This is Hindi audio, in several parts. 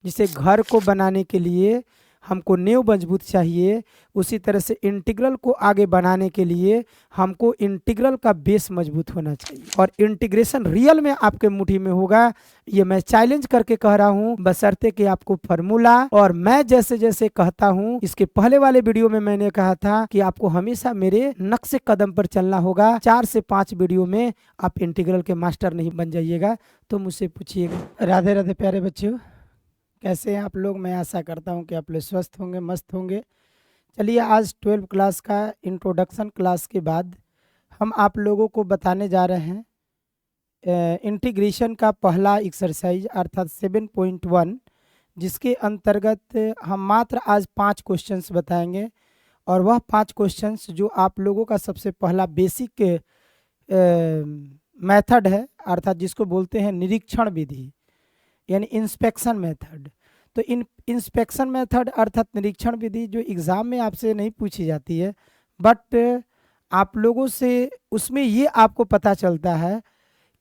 जिसे घर को बनाने के लिए हमको नींव मजबूत चाहिए, उसी तरह से इंटीग्रल को आगे बढ़ाने के लिए हमको इंटीग्रल का बेस मजबूत होना चाहिए। और इंटीग्रेशन रियल में आपके मुट्ठी में होगा, ये मैं चैलेंज करके कह रहा हूँ, बशर्ते कि आपको फार्मूला और मैं जैसे जैसे कहता हूँ। इसके पहले वाले वीडियो में मैंने कहा था कि आपको हमेशा मेरे नक्शे कदम पर चलना होगा। 4 से 5 वीडियो में आप इंटीग्रल के मास्टर नहीं बन जाइएगा, तो मुझसे पूछिएगा। राधे राधे प्यारे बच्चों, कैसे हैं आप लोग? मैं आशा करता हूं कि आप लोग स्वस्थ होंगे, मस्त होंगे। चलिए, आज 12 क्लास का इंट्रोडक्शन क्लास के बाद हम आप लोगों को बताने जा रहे हैं इंटीग्रेशन का पहला एक्सरसाइज अर्थात 7.1, जिसके अंतर्गत हम मात्र आज 5 क्वेश्चंस बताएंगे। और वह 5 क्वेश्चंस जो आप लोगों का सबसे पहला बेसिक मेथड है, अर्थात जिसको बोलते हैं निरीक्षण विधि, यानी इंस्पेक्शन मेथड। तो इंस्पेक्शन मेथड अर्थात निरीक्षण विधि जो एग्ज़ाम में आपसे नहीं पूछी जाती है, बट आप लोगों से उसमें ये आपको पता चलता है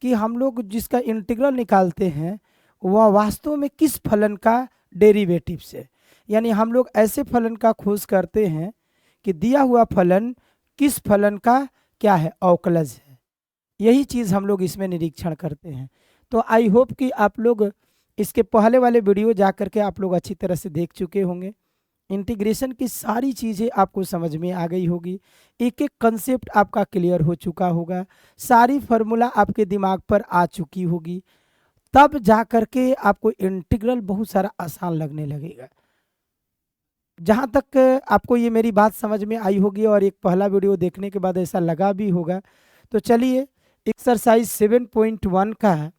कि हम लोग जिसका इंटीग्रल निकालते हैं वह वास्तव में किस फलन का डेरिवेटिव से, यानी हम लोग ऐसे फलन का खोज करते हैं कि दिया हुआ फलन किस फलन का क्या है, अवकलज है। यही चीज़ हम लोग इसमें निरीक्षण करते हैं। तो आई होप कि आप लोग इसके पहले वाले वीडियो जा करके आप लोग अच्छी तरह से देख चुके होंगे। इंटीग्रेशन की सारी चीज़ें आपको समझ में आ गई होगी, एक एक कंसेप्ट आपका क्लियर हो चुका होगा, सारी फार्मूला आपके दिमाग पर आ चुकी होगी। तब जा करके आपको इंटीग्रल बहुत सारा आसान लगने लगेगा। जहाँ तक आपको ये मेरी बात समझ में आई होगी और एक पहला वीडियो देखने के बाद ऐसा लगा भी होगा, तो चलिए एक्सरसाइज 7.1 का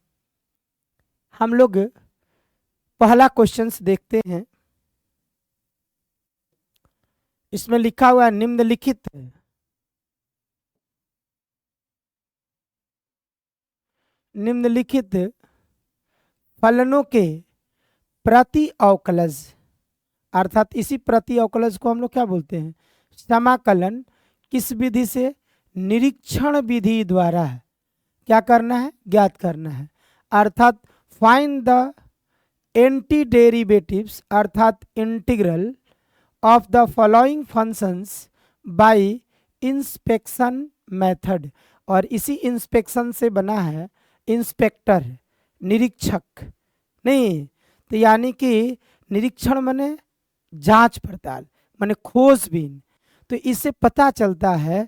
हम लोग पहला क्वेश्चंस देखते हैं। इसमें लिखा हुआ है निम्नलिखित फलनों के प्रति अवकलज, अर्थात इसी प्रति अवकलज को हम लोग क्या बोलते हैं, समाकलन, किस विधि से, निरीक्षण विधि द्वारा क्या करना है, ज्ञात करना है। अर्थात फाइंड द एंटी डेरिवेटिव्स अर्थात integral of the following functions bye inspection method. और इसी इंस्पेक्शन से बना है इंस्पेक्टर, निरीक्षक नहीं, तो यानी कि निरीक्षण माने जांच पड़ताल, माने खोजबीन। तो इससे पता चलता है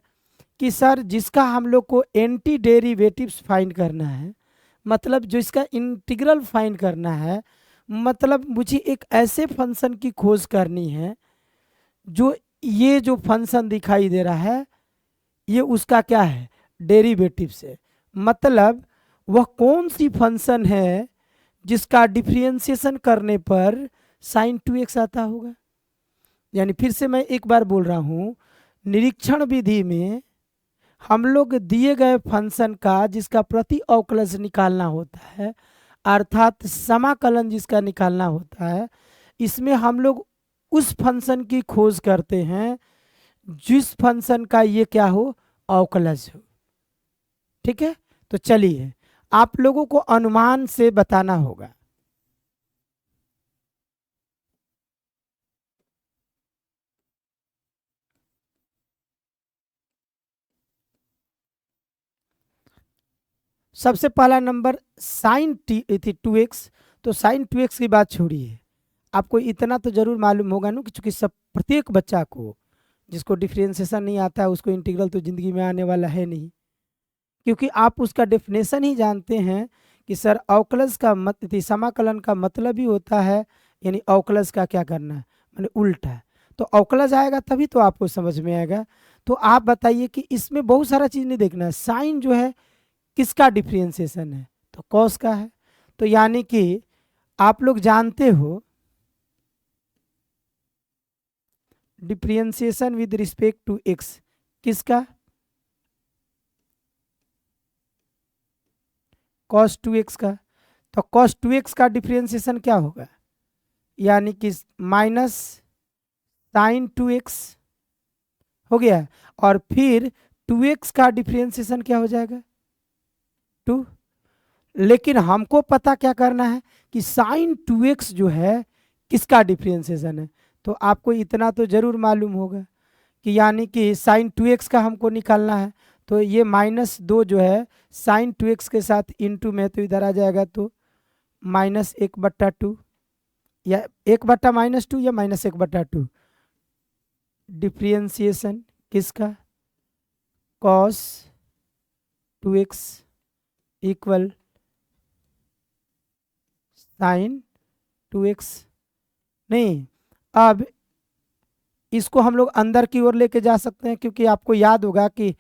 कि सर जिसका हम लोग को एंटी डेरिवेटिव्स फाइंड करना है, मतलब जो इसका इंटीग्रल फाइंड करना है, मतलब मुझे एक ऐसे फंक्शन की खोज करनी है जो ये जो फंक्शन दिखाई दे रहा है ये उसका क्या है, डेरिवेटिव से। मतलब वह कौन सी फंक्शन है जिसका डिफरेंशिएशन करने पर sin 2x आता होगा। यानी फिर से मैं एक बार बोल रहा हूँ, निरीक्षण विधि में हम लोग दिए गए फंक्शन का जिसका प्रति अवकलज निकालना होता है, अर्थात समाकलन जिसका निकालना होता है, इसमें हम लोग उस फंक्शन की खोज करते हैं जिस फंक्शन का ये क्या हो, अवकलज हो। ठीक है, तो चलिए आप लोगों को अनुमान से बताना होगा। सबसे पहला नंबर साइन टी थी 2x, तो साइन 2x की बात छोड़िए, आपको इतना तो जरूर मालूम होगा ना कि चूंकि सब प्रत्येक बच्चा को जिसको डिफरेंशिएशन नहीं आता है उसको इंटीग्रल तो जिंदगी में आने वाला है नहीं, क्योंकि आप उसका डेफिनेशन ही जानते हैं कि सर अवकलज का समाकलन का मतलब ही होता है, यानी अवकलज का क्या करना है, माने उल्टा। तो अवकलज आएगा तभी तो आपको समझ में आएगा। तो आप बताइए कि इसमें बहुत सारा चीज़ नहीं देखना है, साइन जो है किसका डिफरेंशिएशन है, तो कॉस का है। तो यानी कि आप लोग जानते हो differentiation with respect to x किसका, cos 2x का। तो cos 2x का डिफरेंशिएशन क्या होगा, यानी कि माइनस साइन 2x हो गया, और फिर 2x का डिफरेंशिएशन क्या हो जाएगा, 2। लेकिन हमको पता क्या करना है कि साइन 2x जो है किसका डिफ्रेंसिएशन है। तो आपको इतना तो जरूर मालूम होगा कि यानी कि साइन 2x का हमको निकालना है। तो ये -2 जो है साइन 2x के साथ इंटू में, तो इधर आ जाएगा तो -1/2 या 1/-2 या -1/2 डिफ्रेंसिएशन किसका, cos 2x equal sign 2x। नहीं, अब इसको हम लोग अंदर की ओर लेके जा सकते हैं, क्योंकि आपको याद होगा कि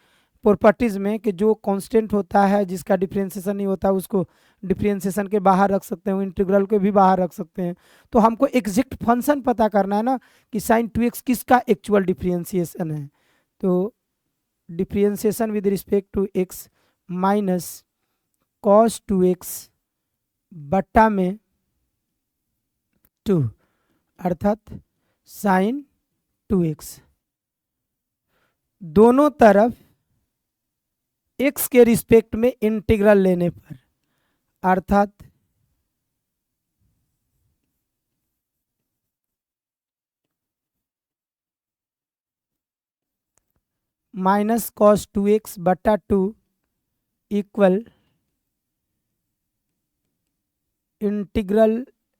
प्रॉपर्टीज में कि जो कांस्टेंट होता है जिसका डिफरेंशिएशन नहीं होता उसको डिफरेंशिएशन के बाहर रख सकते हैं, इंटीग्रल के भी बाहर रख सकते हैं। तो हमको एग्जैक्ट फंक्शन पता करना है ना कि साइन 2x किसका एक्चुअल डिफरेंशिएशन है। तो differentiation with respect to x minus cos 2x बट्टा में 2 अर्थात साइन 2x। दोनों तरफ x के रिस्पेक्ट में इंटीग्रल लेने पर अर्थात माइनस कॉस 2x बटा 2 equal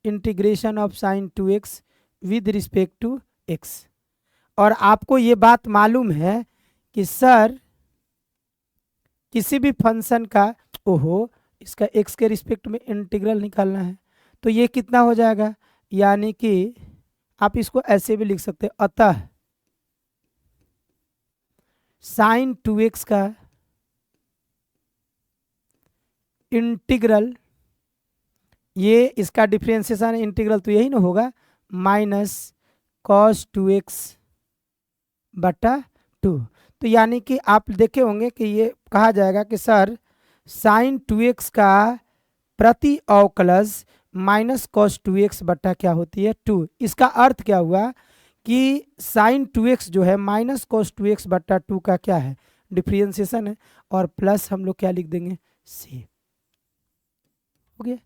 integration of sine 2x with respect to x। और आपको ये बात मालूम है कि सर किसी भी फंक्शन का इसका x के रिस्पेक्ट में इंटीग्रल निकालना है, तो ये कितना हो जाएगा, यानी कि आप इसको ऐसे भी लिख सकते हैं, अतः साइन 2x का इंटीग्रल, ये इसका डिफरेंशिएशन इंटीग्रल तो यही ना होगा, माइनस कॉस 2x बटा 2। तो यानी कि आप देखे होंगे कि ये कहा जाएगा कि सर साइन 2x का प्रति अवकलज माइनस कॉस 2x बटा क्या होती है 2। इसका अर्थ क्या हुआ कि साइन 2x जो है माइनस कॉस 2x बटा 2 का क्या है, डिफरेंशिएशन है, और प्लस हम लोग क्या लिख देंगे, c। हो गया,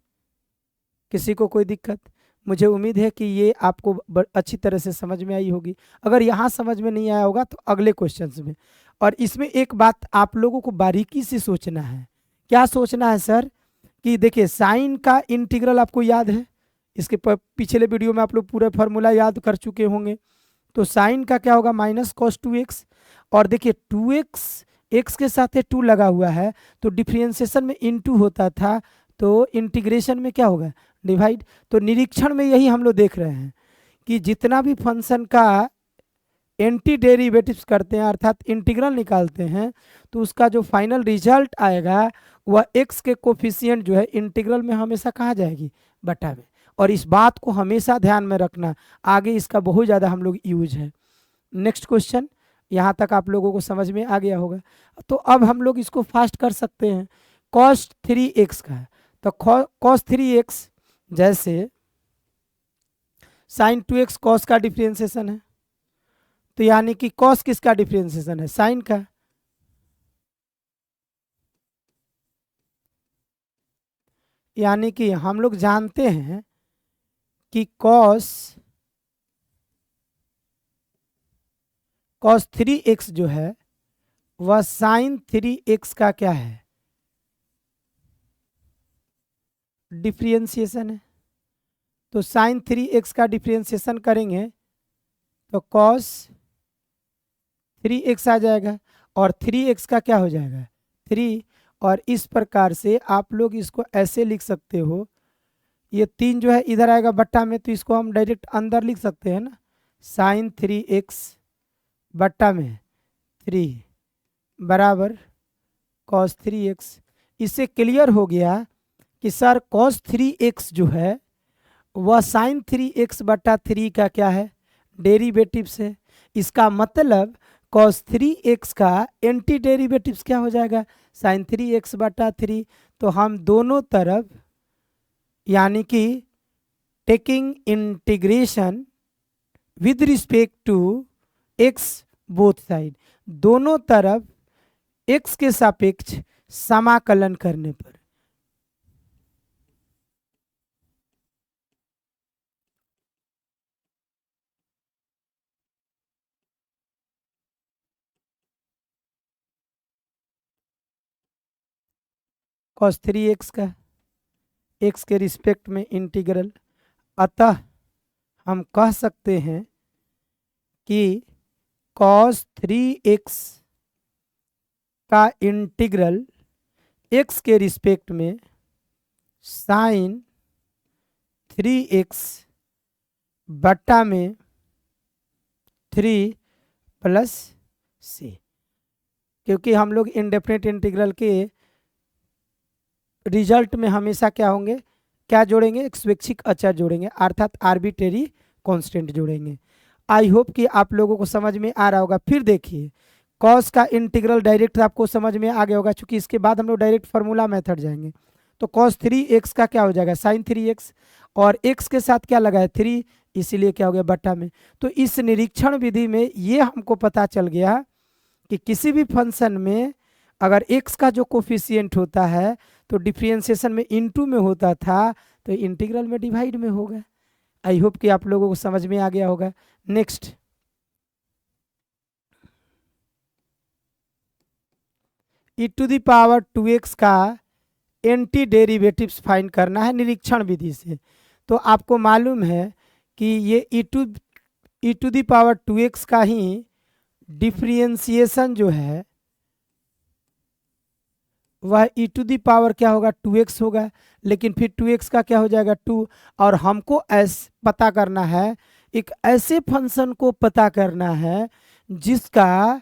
किसी को कोई दिक्कत? मुझे उम्मीद है कि ये आपको अच्छी तरह से समझ में आई होगी। अगर यहाँ समझ में नहीं आया होगा तो अगले क्वेश्चंस में। और इसमें एक बात आप लोगों को बारीकी से सोचना है। क्या सोचना है सर कि देखिए साइन का इंटीग्रल आपको याद है, इसके पिछले वीडियो में आप लोग पूरा फार्मूला याद कर चुके होंगे। तो साइन का क्या होगा, माइनस कॉस 2x, और देखिए 2x x के साथ 2 लगा हुआ है, तो डिफ्रेंशिएशन में इनटू होता था, तो इंटीग्रेशन में क्या होगा, डिवाइड। तो निरीक्षण में यही हम लोग देख रहे हैं कि जितना भी फंक्शन का एंटी डेरिवेटिव्स करते हैं अर्थात इंटीग्रल निकालते हैं, तो उसका जो फाइनल रिजल्ट आएगा वह x के कोफिशिएंट जो है इंटीग्रल में हमेशा कहाँ जाएगी, बटा में। और इस बात को हमेशा ध्यान में रखना, आगे इसका बहुत ज़्यादा हम लोग यूज है। नेक्स्ट क्वेश्चन, यहाँ तक आप लोगों को समझ में आ गया होगा। तो अब हम लोग इसको फास्ट कर सकते हैं। cos 3x का, तो cos 3x जैसे साइन 2x कॉस का डिफरेंशिएशन है, तो यानी कि कॉस किसका डिफरेंशिएशन है, साइन का। यानी कि हम लोग जानते हैं कि cos 3x जो है वह साइन 3x का क्या है, डिफरेंशिएशन है। तो साइन 3x का डिफरेंशिएशन करेंगे तो cos 3x आ जाएगा, और 3x का क्या हो जाएगा, 3। और इस प्रकार से आप लोग इसको ऐसे लिख सकते हो, ये 3 जो है इधर आएगा बट्टा में, तो इसको हम डायरेक्ट अंदर लिख सकते हैं ना, साइन 3x बट्टा में 3 बराबर cos 3x। इससे क्लियर हो गया कि सर cos 3x जो है वह साइन 3x बटा 3 का क्या है, डेरिवेटिव्स है। इसका मतलब cos 3x का एंटी डेरिवेटिव्स क्या हो जाएगा, साइन 3x बटा 3। तो हम दोनों तरफ यानी कि taking integration with respect to x both side, दोनों तरफ x के सापेक्ष समाकलन करने पर cos 3x का x के रिस्पेक्ट में इंटीग्रल। अतः हम कह सकते हैं कि cos 3x का इंटीग्रल x के रिस्पेक्ट में sin 3x बट्टा में 3 प्लस c, क्योंकि हम लोग इंडेफिनेट इंटीग्रल के रिजल्ट में हमेशा क्या होंगे, क्या जोड़ेंगे, एक स्वैच्छिक अचर जोड़ेंगे, अर्थात आर्बिट्रेरी कांस्टेंट जोड़ेंगे। आई होप कि आप लोगों को समझ में आ रहा होगा। फिर देखिए कॉस का इंटीग्रल डायरेक्ट आपको समझ में आ गया होगा, क्योंकि इसके बाद हम लोग डायरेक्ट फार्मूला मेथड जाएंगे। तो cos 3x का क्या हो जाएगा, sin 3x, और x के साथ क्या लगा है 3, इसीलिए क्या हो गया बट्टा में। तो इस निरीक्षण विधि में ये हमको पता चल गया कि किसी भी फंक्शन में अगर x का जो कोफिशिएंट होता है तो डिफरेंशिएशन में इनटू में होता था, तो इंटीग्रल में डिवाइड में होगा। आई होप कि आप लोगों को समझ में आ गया होगा। नेक्स्ट, e⁻² का एंटी डेरिवेटिव्स फाइंड करना है निरीक्षण विधि से। तो आपको मालूम है कि ये e⁻² का ही डिफरेंशिएशन जो है वह क्या होगा 2x होगा, लेकिन फिर 2x का क्या हो जाएगा 2। और हमको पता करना है, एक ऐसे फंक्शन को पता करना है जिसका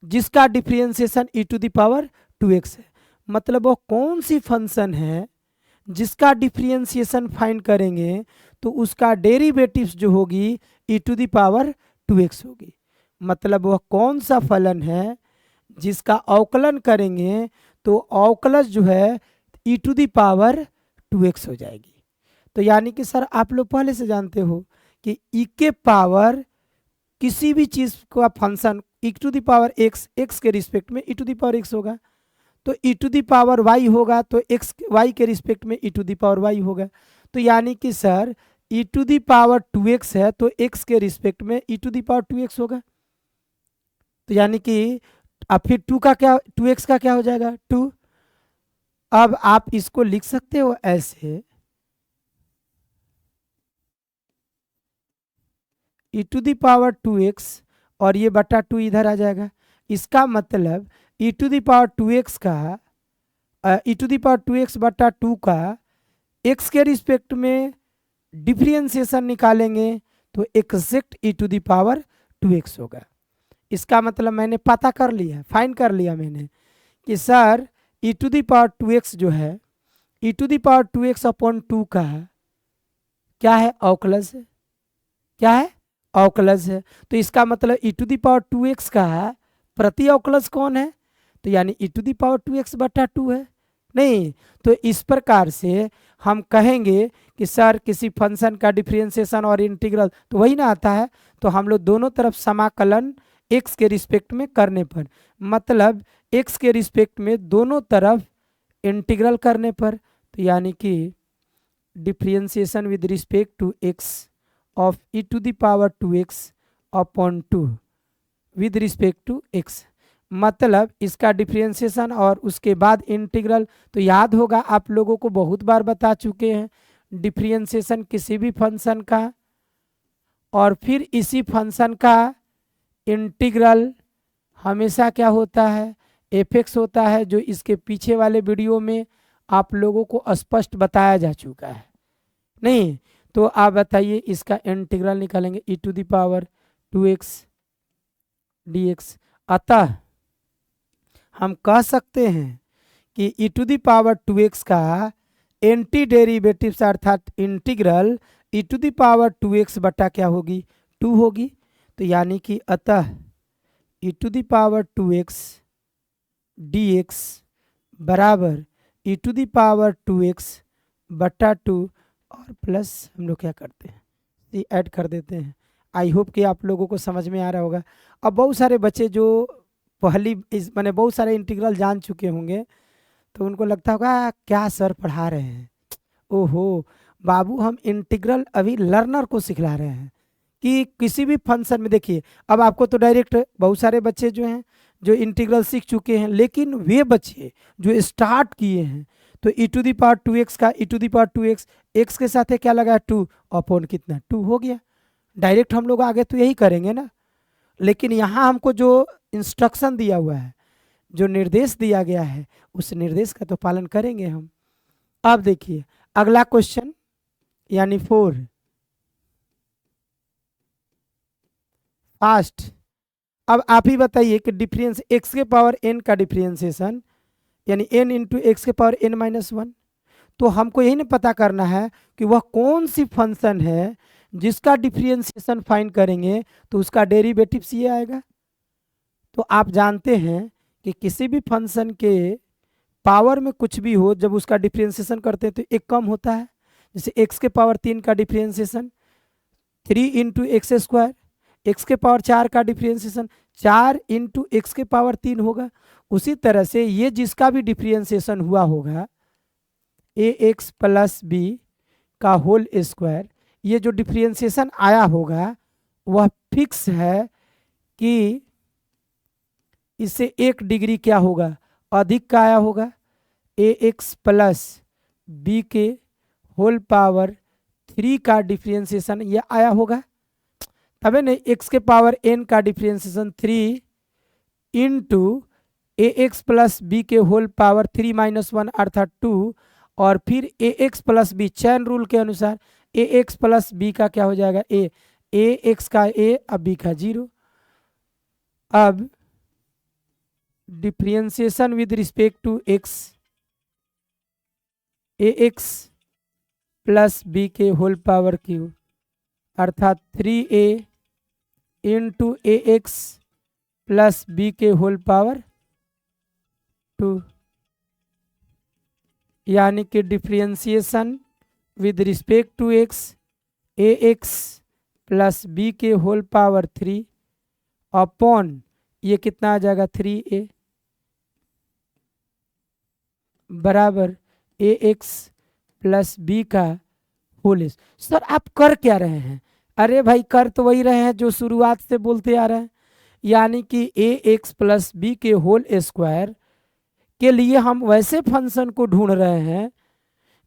जिसका डिफरेंशिएशन e⁻² है। मतलब वो कौन सी फंक्शन है जिसका डिफरेंशिएशन फाइंड करेंगे तो उसका डेरिवेटिव्स जो होगी e⁻² होगी। मतलब वह कौन सा फलन है जिसका अवकलन करेंगे तो अवकलज जो है e⁻² हो जाएगी। तो यानी कि सर आप लोग पहले से जानते हो कि e के पावर किसी भी चीज का फंक्शन e⁻x, x के रिस्पेक्ट में e⁻x होगा, तो e⁻y होगा तो x y के रिस्पेक्ट में e⁻y होगा। तो यानी कि सर e⁻² है तो x के रिस्पेक्ट में e⁻² होगा। तो यानी कि अब फिर 2x का क्या हो जाएगा 2। अब आप इसको लिख सकते हो ऐसे, e⁻² और ये बटा 2 इधर आ जाएगा। इसका मतलब e⁻² का e⁻² बटा 2 का x के रिस्पेक्ट में डिफरेंशिएशन निकालेंगे तो एग्जैक्ट e⁻² होगा। इसका मतलब मैंने पता कर लिया, फाइंड कर लिया मैंने कि सर e⁻² जो है e⁻² अपॉन 2 का क्या है अवकलज है, क्या है अवकलज है। तो इसका मतलब e⁻² का प्रति अवकलज कौन है, तो यानी e⁻² बटा 2 है। नहीं तो इस प्रकार से हम कहेंगे कि सर किसी फंक्शन का डिफरेंशिएशन और इंटीग्रल तो वही ना आता है, तो हम लोग दोनों तरफ समाकलन x के रिस्पेक्ट में करने पर, मतलब x के रिस्पेक्ट में दोनों तरफ इंटीग्रल करने पर, तो यानी कि differentiation with respect to x ऑफ e⁻² upon 2 with respect to x, मतलब इसका डिफरेंशिएशन और उसके बाद इंटीग्रल। तो याद होगा आप लोगों को बहुत बार बता चुके हैं, डिफरेंशिएशन किसी भी फंक्शन का और फिर इसी फंक्शन का इंटीग्रल हमेशा क्या होता है f(x) होता है, जो इसके पीछे वाले वीडियो में आप लोगों को स्पष्ट बताया जा चुका है। नहीं तो आप बताइए इसका इंटीग्रल निकालेंगे e⁻² dx। अतः हम कह सकते हैं कि e⁻² का एंटी डेरिवेटिव्स अर्थात इंटीग्रल e⁻² बटा क्या होगी 2 होगी। तो यानी कि अतः e⁻² dx बराबर e⁻² बटा 2 और प्लस हम लोग क्या करते हैं ये ऐड कर देते हैं। आई होप कि आप लोगों को समझ में आ रहा होगा। अब बहुत सारे बच्चे जो मैंने बहुत सारे इंटीग्रल जान चुके होंगे तो उनको लगता होगा क्या सर पढ़ा रहे हैं, ओहो बाबू हम इंटीग्रल अभी लर्नर को सिखला रहे हैं कि किसी भी फंक्शन में। देखिए अब आपको तो डायरेक्ट बहुत सारे बच्चे जो हैं जो इंटीग्रल सीख चुके हैं, लेकिन वे बच्चे जो स्टार्ट किए हैं, तो e to the power 2x का e to the power 2x, x के साथ है क्या लगा 2 अपॉन कितना 2 हो गया। डायरेक्ट हम लोग आगे तो यही करेंगे ना, लेकिन यहाँ हमको जो इंस्ट्रक्शन दिया हुआ है, जो निर्देश दिया गया है, उस निर्देश का तो पालन करेंगे हम। अब देखिए अगला क्वेश्चन यानी 4 फास्ट। अब आप ही बताइए कि डिफरेंस x के पावर n का डिफरेंशिएशन यानी n इंटू एक्स के पावर n माइनस 1, तो हमको यही ना पता करना है कि वह कौन सी फंक्शन है जिसका डिफरेंशिएशन फाइंड करेंगे तो उसका डेरिवेटिव्स ये आएगा। तो आप जानते हैं कि किसी भी फंक्शन के पावर में कुछ भी हो, जब उसका डिफरेंशिएशन करते हैं तो एक कम होता है। जैसे x के पावर 3 का differentiation 3 into x square, x के पावर 4 का डिफरेंशिएशन 4 इंटू एक्स के पावर 3 होगा। उसी तरह से ये जिसका भी डिफरेंशिएशन हुआ होगा ए एक्स प्लस बी का होल स्क्वायर, ये जो डिफरेंशिएशन आया होगा वह फिक्स है कि इससे 1 डिग्री क्या होगा अधिक का आया होगा। ए एक्स प्लस बी के होल पावर 3 का डिफरेंशिएशन ये आया होगा, तबे नहीं एक्स के पावर n का differentiation 3 into a x plus b के होल पावर 3 माइनस 1 अर्थात 2, और फिर a x plus b chain rule के अनुसार ए एक्स प्लस बी का क्या हो जाएगा ए एक्स का ए अब बी का 0। अब differentiation with respect to x, a x plus b के होल पावर क्यू अर्थात 3a into a x plus b के होल पावर 2, यानी कि differentiation with respect to x a x plus b के होल पावर 3 अपॉन ये कितना आ जाएगा 3a बराबर ए एक्स प्लस बी का होल। सर आप कर क्या रहे हैं? अरे भाई कर तो वही रहे हैं जो शुरुआत से बोलते आ रहे हैं, यानी कि ए एक्स प्लस बी के होल स्क्वायर के लिए हम वैसे फंक्शन को ढूंढ रहे हैं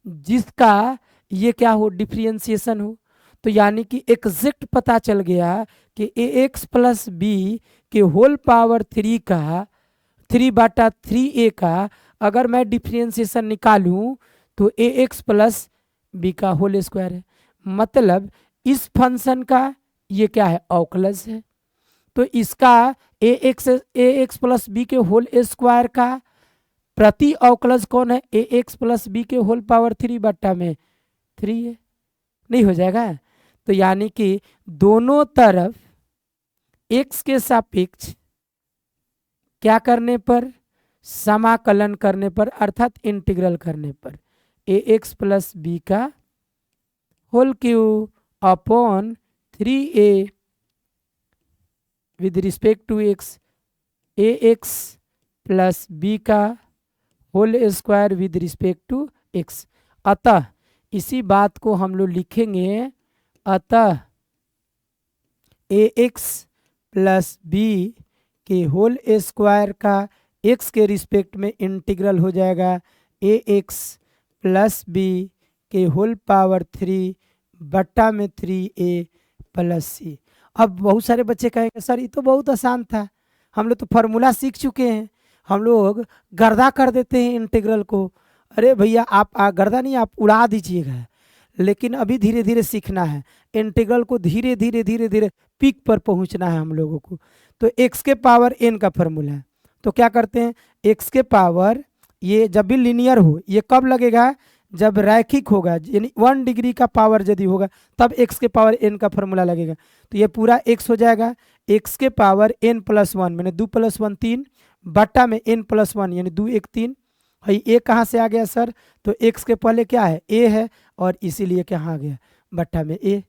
जिसका ये क्या हो डिफरेंशिएशन हो। तो यानी कि एग्जैक्ट पता चल गया कि ए एक्स प्लस बी के होल पावर 3 का 3/3a का अगर मैं डिफरेंशिएशन निकालूं तो ए एक्स प्लस बी का होल स्क्वायर है। मतलब इस फंक्शन का ये क्या है अवकलज है। तो इसका ए एक्स प्लस बी के होल स्क्वायर का प्रति अवकलज कौन है ए एक्स प्लस बी के होल पावर 3/3 है, नहीं हो जाएगा। तो यानी कि दोनों तरफ x के सापेक्ष क्या करने पर समाकलन करने पर अर्थात इंटीग्रल करने पर ए एक्स प्लस बी का whole cube upon 3a with respect to x a x plus b का whole square with respect to x. अतः इसी बात को हम लोग लिखेंगे, अतः ए एक्स प्लस बी के होल स्क्वायर का एक्स के रिस्पेक्ट में इंटीग्रल हो जाएगा ए एक्स प्लस बी के whole power 3/3a plus c. अब बहुत सारे बच्चे कहेंगे सर ये तो बहुत आसान था, हम लोग तो फार्मूला सीख चुके हैं, हम लोग गर्दा कर देते हैं इंटीग्रल को। अरे भैया आप गर्दा नहीं, आप उड़ा दीजिएगा, लेकिन अभी धीरे धीरे सीखना है इंटीग्रल को, धीरे धीरे धीरे धीरे पीक पर पहुंचना है हम लोगों को। तो x के पावर n का फॉर्मूला है, तो क्या करते हैं x के पावर ये जब भी लिनियर हो, ये कब लगेगा जब रैखिक होगा, यानी 1 डिग्री का पावर यदि होगा तब x के पावर n का फॉर्मूला लगेगा। तो ये पूरा x हो जाएगा x के पावर n प्लस 1 मैंने 2 + 1 3 बट्टा में n प्लस 1 यानी 2 1 3। भाई a कहाँ से आ गया सर? तो x के पहले क्या है a है और इसीलिए कहाँ आ गया बट्टा में a।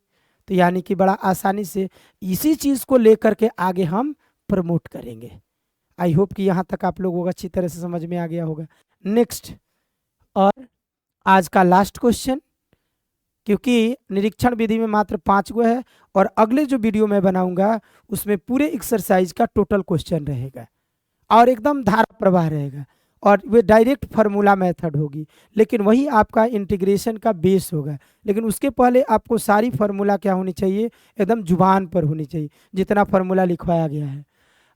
तो यानी कि बड़ा आसानी से इसी चीज़ को लेकर के आगे हम प्रमोट करेंगे। आई होप कि यहाँ तक आप लोगों को अच्छी तरह से समझ में आ गया होगा। नेक्स्ट और आज का लास्ट क्वेश्चन, क्योंकि निरीक्षण विधि में मात्र 5 गो है और अगले जो वीडियो मैं बनाऊंगा उसमें पूरे एक्सरसाइज का टोटल क्वेश्चन रहेगा। और एकदम धारा प्रवाह रहेगा, और वे डायरेक्ट फार्मूला मेथड होगी, लेकिन वही आपका इंटीग्रेशन का बेस होगा। लेकिन उसके पहले आपको सारी फार्मूला क्या होनी चाहिए, एकदम जुबान पर होनी चाहिए, जितना फार्मूला लिखवाया गया है।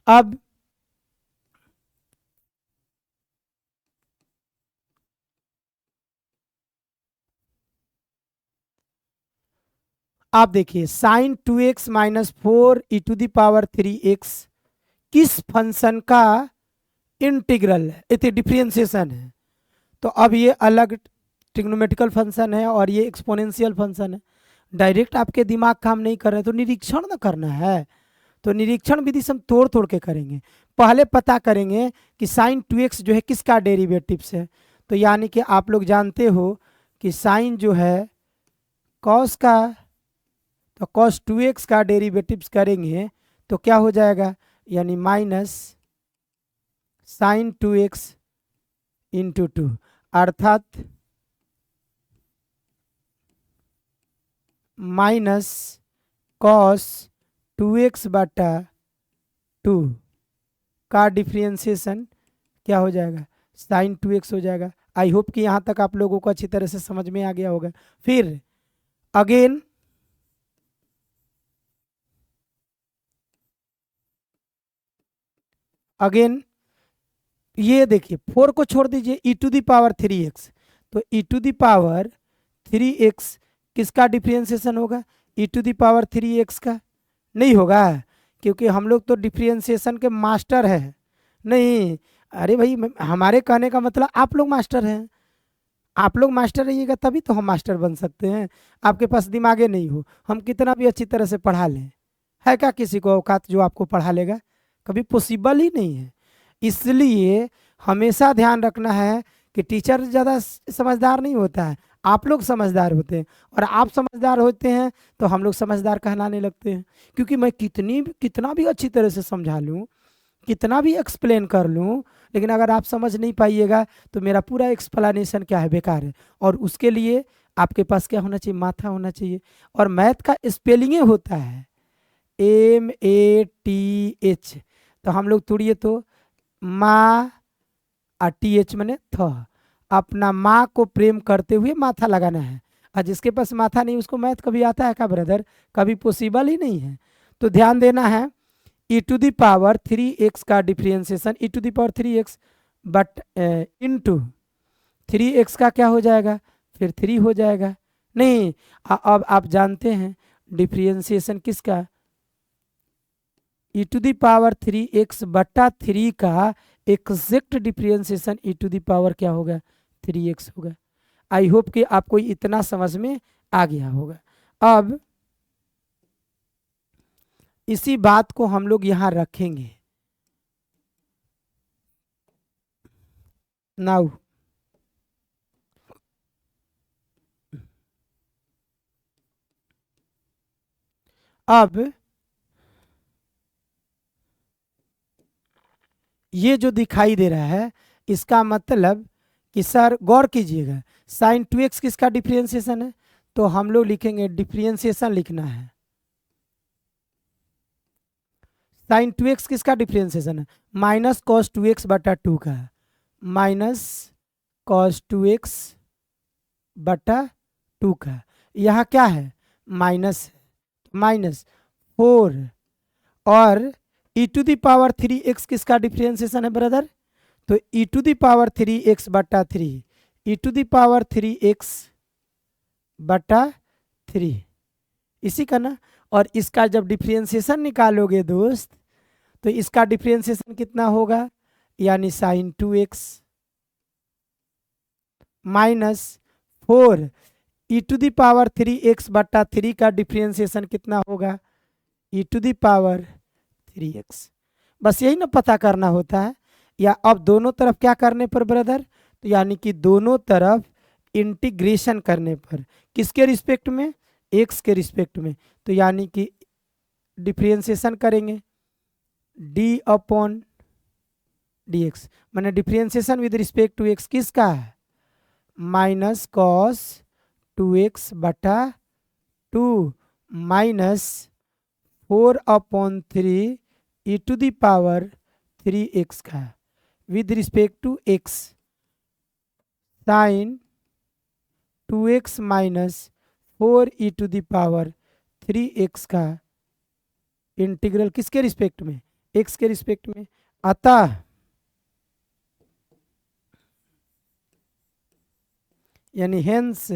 अब आप देखिए, साइन 2x माइनस 4 e⁻³ किस फंक्शन का इंटीग्रल है, इसे डिफरेंशिएशन है। तो अब ये अलग ट्रिग्नोमेट्रिकल फंक्शन है और ये एक्सपोनेंशियल फंक्शन है। डायरेक्ट आपके दिमाग काम नहीं कर रहे तो निरीक्षण ना करना है, तो निरीक्षण विधि से हम तोड़ तोड़ के करेंगे। पहले पता करेंगे कि साइन 2x जो है किसका डेरिवेटिव्स है। तो यानी कि आप लोग जानते हो कि साइन जो है कॉस का, तो कॉस 2x का डेरिवेटिव्स करेंगे तो क्या हो जाएगा, यानी माइनस साइन 2x इंटू 2, अर्थात माइनस कॉस 2x बटा 2 का डिफ्रेंशिएशन क्या हो जाएगा, साइन 2x हो जाएगा। आई होप कि यहाँ तक आप लोगों को अच्छी तरह से समझ में आ गया होगा। फिर अगेन ये देखिए 4 को छोड़ दीजिए, e⁻³ तो e⁻³ किसका डिफ्रेंशिएशन होगा, e⁻³ का नहीं होगा, क्योंकि हम लोग तो डिफ्रेंशिएशन के मास्टर हैं। नहीं, अरे भाई हमारे कहने का मतलब आप लोग मास्टर हैं, आप लोग मास्टर रहिएगा तभी तो हम मास्टर बन सकते हैं। आपके पास दिमागे नहीं हो, हम कितना भी अच्छी तरह से पढ़ा लें, है क्या किसी को औकात जो आपको पढ़ा लेगा, कभी पॉसिबल ही नहीं है। इसलिए हमेशा ध्यान रखना है कि टीचर ज़्यादा समझदार नहीं होता है, आप लोग समझदार होते हैं, और आप समझदार होते हैं तो हम लोग समझदार कहलाने लगते हैं। क्योंकि मैं कितना भी अच्छी तरह से समझा लूँ, कितना भी एक्सप्लेन कर लूँ, लेकिन अगर आप समझ नहीं पाइएगा तो मेरा पूरा एक्सप्लेनेशन क्या है, बेकार है। और उसके लिए आपके पास क्या होना चाहिए, माथा होना चाहिए। और मैथ का स्पेलिंग होता है MATH, तो हम लोग तोड़िए तो माँ TH मैंने थ, अपना माँ को प्रेम करते हुए माथा लगाना है। और जिसके पास माथा नहीं उसको मैथ कभी आता है क्या ब्रदर, कभी पॉसिबल ही नहीं है। तो ध्यान देना है, e⁻³ का differentiation e⁻³ but into 3x का क्या हो जाएगा, फिर 3 हो जाएगा। नहीं, अब आप जानते हैं डिफ्रेंशिएशन किसका, e⁻³ बटा 3 का एग्जैक्ट डिफ्रेंशिएशन क्या होगा, 3x होगा। आई होप कि आपको इतना समझ में आ गया होगा। अब इसी बात को हम लोग यहाँ रखेंगे। नाउ अब ये जो दिखाई दे रहा है इसका मतलब कि सर गौर कीजिएगा, साइन 2x किसका डिफ्रेंशिएशन है, तो हम लोग लिखेंगे डिफ्रेंशिएशन लिखना है, साइन 2x किसका डिफ्रेंशिएशन है, माइनस कॉस 2x बटा 2 का, माइनस कॉस 2x बटा 2 का। यहाँ क्या है, माइनस है, माइनस 4, और e⁻³ किसका डिफ्रेंशिएशन है ब्रदर, तो e⁻³ बटा 3, e⁻³ बटा 3 इसी का ना। और इसका जब डिफ्रेंशिएशन निकालोगे दोस्त तो इसका डिफ्रेंशिएशन कितना होगा, यानी साइन 2x माइनस 4 e⁻³ बटा 3 का डिफ्रेंशिएशन कितना होगा, e⁻3x। बस यही ना पता करना होता है। या अब दोनों तरफ क्या करने पर ब्रदर, तो यानी कि दोनों तरफ इंटीग्रेशन करने पर, किसके रिस्पेक्ट में, x के रिस्पेक्ट में, तो यानी कि डिफ्रेंशिएशन करेंगे d/dx, मैंने differentiation with respect to x किसका है, माइनस कॉस 2x बटा 2 माइनस 4/3 3x का with respect to x sine 2x minus 4e⁻3x का इंटीग्रल किसके रिस्पेक्ट में, x के रिस्पेक्ट में। अतः यानी हेंस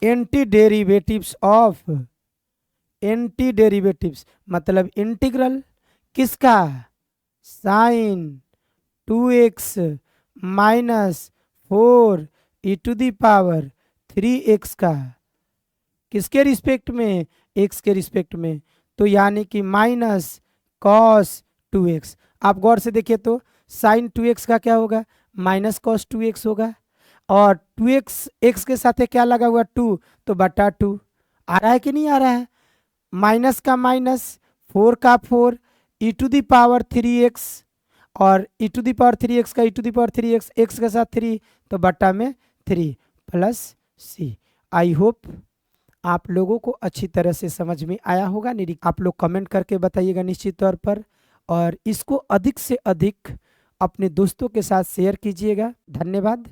एंटी डेरिवेटिव्स मतलब इंटीग्रल किसका, साइन 2x माइनस 4e⁻3x का किसके रिस्पेक्ट में, x के रिस्पेक्ट में। तो यानी कि माइनस कॉस 2x। आप गौर से देखिए तो साइन 2x का क्या होगा, माइनस कॉस 2x होगा, और 2x x के साथ क्या लगा हुआ 2, तो बटा 2 आ रहा है कि नहीं आ रहा है। माइनस का माइनस, 4 का 4, e⁻3x और e⁻3x का e⁻3x x के साथ 3, तो बटा में 3 प्लस c। आई होप आप लोगों को अच्छी तरह से समझ में आया होगा। आप लोग कमेंट करके बताइएगा निश्चित तौर पर, और इसको अधिक से अधिक अपने दोस्तों के साथ शेयर कीजिएगा। धन्यवाद।